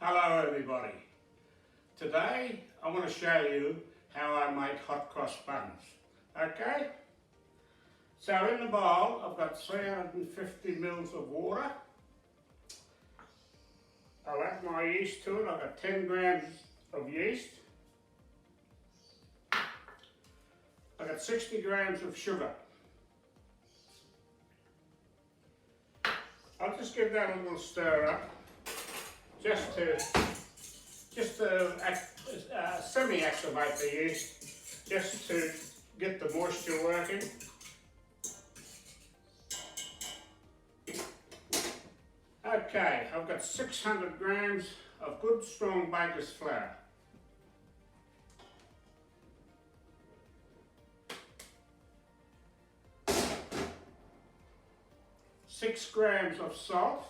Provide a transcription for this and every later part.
Hello everybody. Today I want to show you how I make hot cross buns. Okay? So in the bowl I've got 350 mils of water. I'll add my yeast to it. I've got 10 grams of yeast. I've got 60 grams of sugar. I'll just give that a little stir up, just to semi-activate the yeast, just to get the moisture working. Okay, I've got 600 grams of good strong baker's flour. Six grams of salt.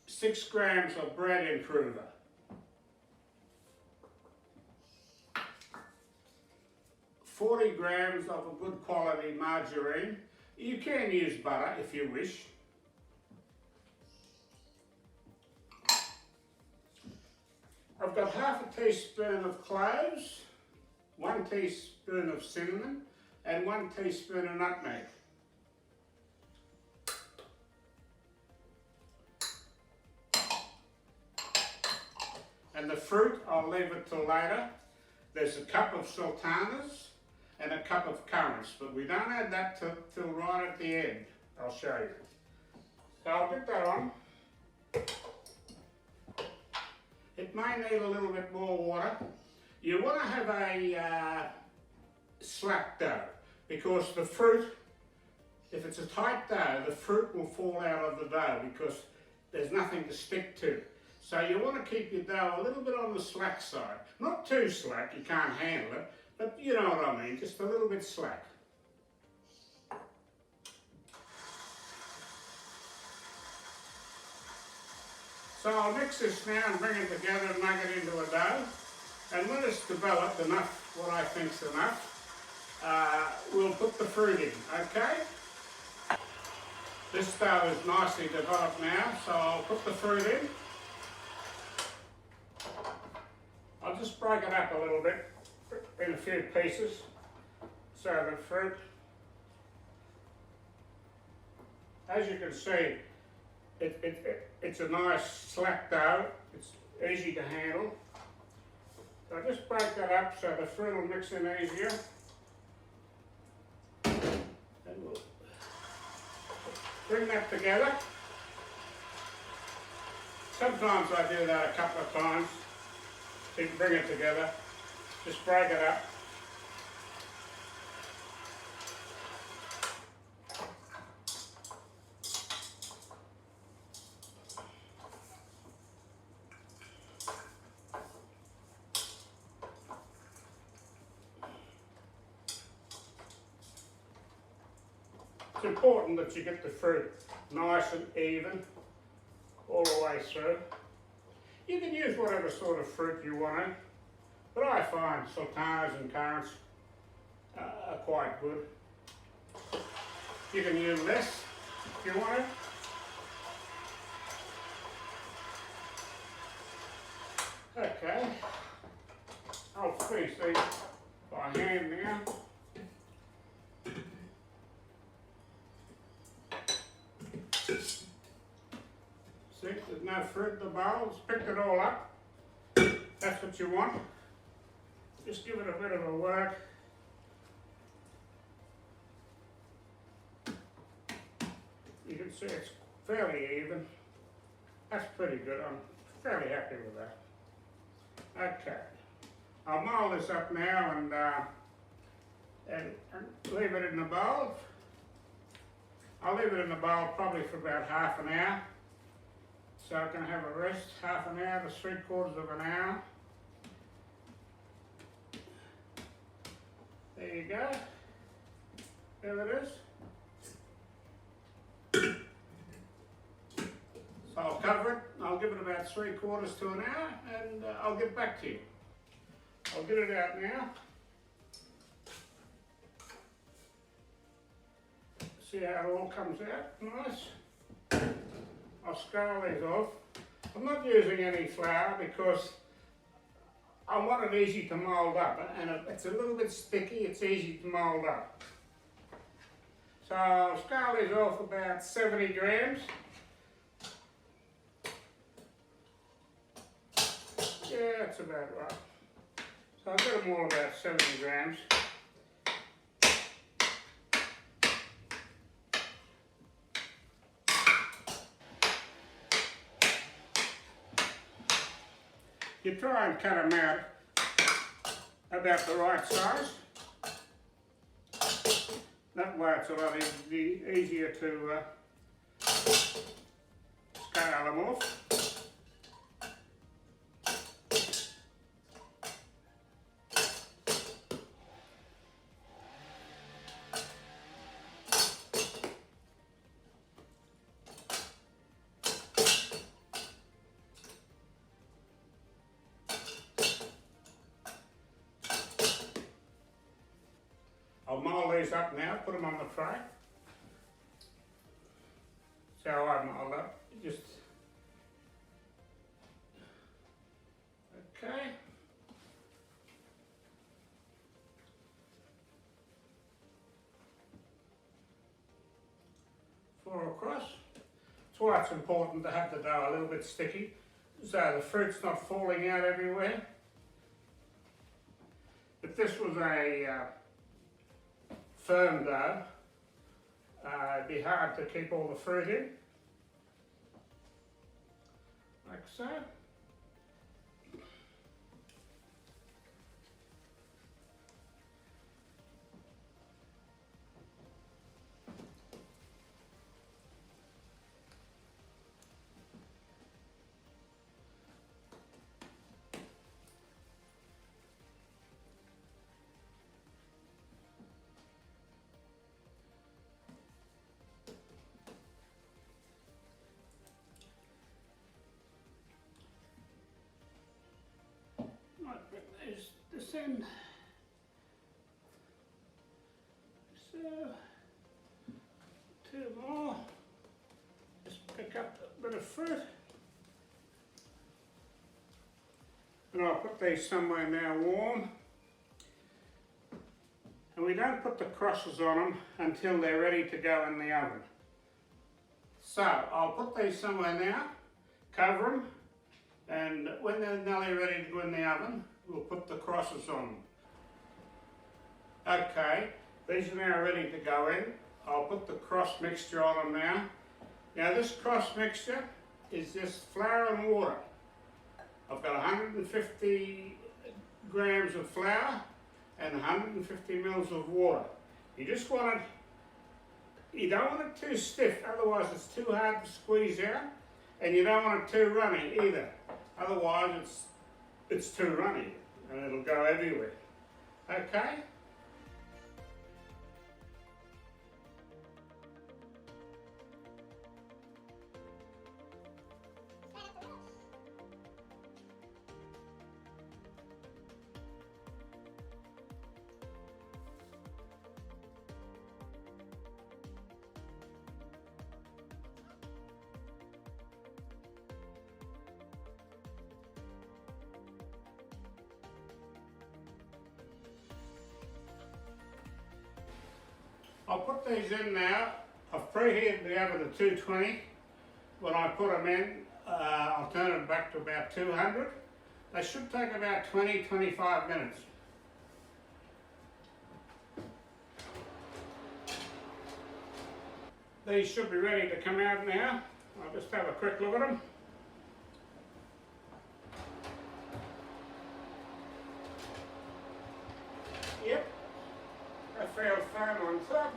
6 grams of bread improver. 40 grams of a good quality margarine. You can use butter if you wish. I've got half a teaspoon of cloves, 1 teaspoon of cinnamon, and 1 teaspoon of nutmeg. And the fruit, I'll leave it till later. There's a cup of sultanas and a cup of currants, but we don't add that till right at the end. I'll show you. So I'll get that on. It may need a little bit more water. You want to have a slack dough, because the fruit, if it's a tight dough, the fruit will fall out of the dough because there's nothing to stick to. So you want to keep your dough a little bit on the slack side. Not too slack, you can't handle it, but you know what I mean, just a little bit slack. So I'll mix this now and bring it together and make it into a dough. And when it's developed enough, what I think's enough, we'll put the fruit in, okay? This dough is nicely developed now, so I'll put the fruit in. I'll just break it up a little bit in a few pieces. So the fruit, as you can see, it's a nice slack dough. It's easy to handle. So I just break that up so the fruit will mix in easier. And we'll bring that together. Sometimes I do that a couple of times. To bring it together, just break it up. It's important that you get the fruit nice and even all the way through. You can use whatever sort of fruit you want to, but I find sultanas and currants are quite good. You can use less if you want to. Okay, I'll finish these by hand now. See, there's no fruit in the bowl, just picked it all up. That's what you want. Just give it a bit of a work. You can see it's fairly even. That's pretty good, I'm fairly happy with that. Okay, I'll mull this up now and leave it in the bowl. I'll leave it in the bowl probably for about half an hour. So I can have a rest, half an hour to 3/4 of an hour. There you go. There it is. So I'll cover it, I'll give it about 3/4 to an hour, and I'll get back to you. I'll get it out now. See how it all comes out nice. I'll scale these off. I'm not using any flour because I want it easy to mould up, and it's a little bit sticky, it's easy to mould up. So I'll scale these off about 70 grams. Yeah, that's about right. So I'll get them all about 70 grams. You try and cut them out about the right size. That way it's a lot easier to scale them off. I'll mould these up now, put them on the tray. So I mould up, just, okay. Four across. That's why it's important to have the dough a little bit sticky, so the fruit's not falling out everywhere. If this was a firm dough, it'd be hard to keep all the fruit in, like so. Might bring this in. So, two more. Just pick up a bit of fruit. And I'll put these somewhere now warm. And we don't put the crosses on them until they're ready to go in the oven. So, I'll put these somewhere now, cover them, and when they're nearly ready to go in the oven, we'll put the crosses on them. Okay, these are now ready to go in. I'll put the cross mixture on them now. Now this cross mixture is just flour and water. I've got 150 grams of flour and 150 mils of water. You just want it, you don't want it too stiff, otherwise it's too hard to squeeze out, and you don't want it too runny either. Otherwise it's too runny and it'll go everywhere. Okay? I'll put these in now. I've preheated the oven to 220. When I put them in, I'll turn it back to about 200. They should take about 20-25 minutes. These should be ready to come out now. I'll just have a quick look at them. Yep, I feel fine on top.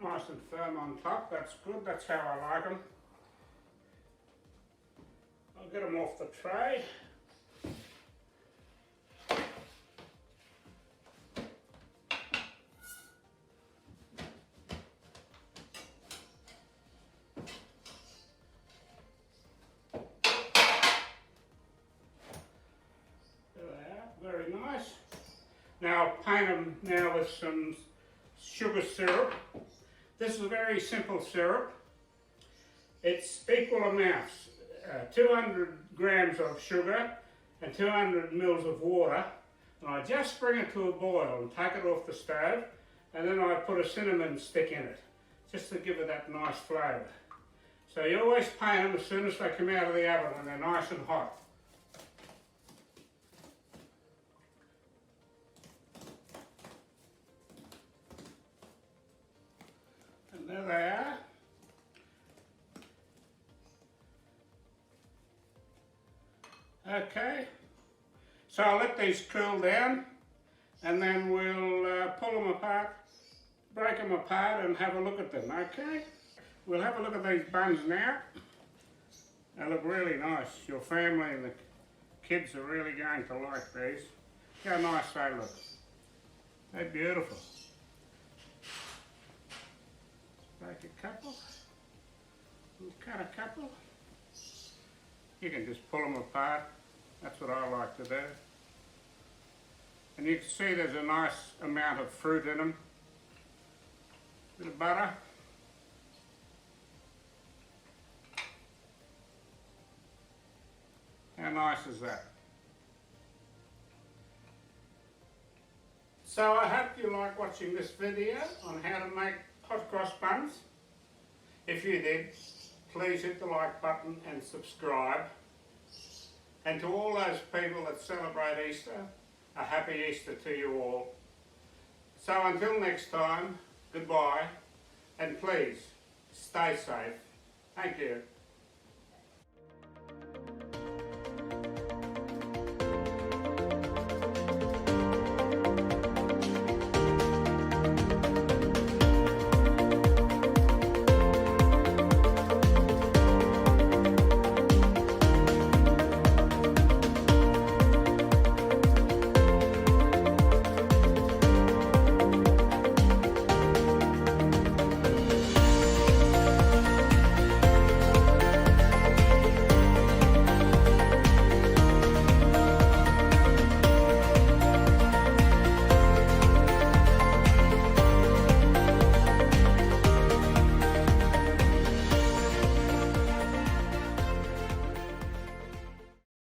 Nice and firm on top, that's good, that's how I like them. I'll get them off the tray. paint them now with some sugar syrup. This is a very simple syrup. It's equal amounts, 200 grams of sugar and 200 mils of water. And I just bring it to a boil and take it off the stove, and then I put a cinnamon stick in it, just to give it that nice flavour. So you always paint them as soon as they come out of the oven when they're nice and hot. And there they are. Okay, so I'll let these cool down, and then we'll pull them apart, break them apart and have a look at them, okay? We'll have a look at these buns now. They look really nice. Your family and the kids are really going to like these. Look how nice they look. They're beautiful. Break a couple. We'll cut a couple. You can just pull them apart. That's what I like to do. And you can see there's a nice amount of fruit in them. Bit of butter. How nice is that? So I hope you like watching this video on how to make hot cross buns. If you did, please hit the like button and subscribe. And to all those people that celebrate Easter, a happy Easter to you all. So until next time, goodbye, and please stay safe. Thank you.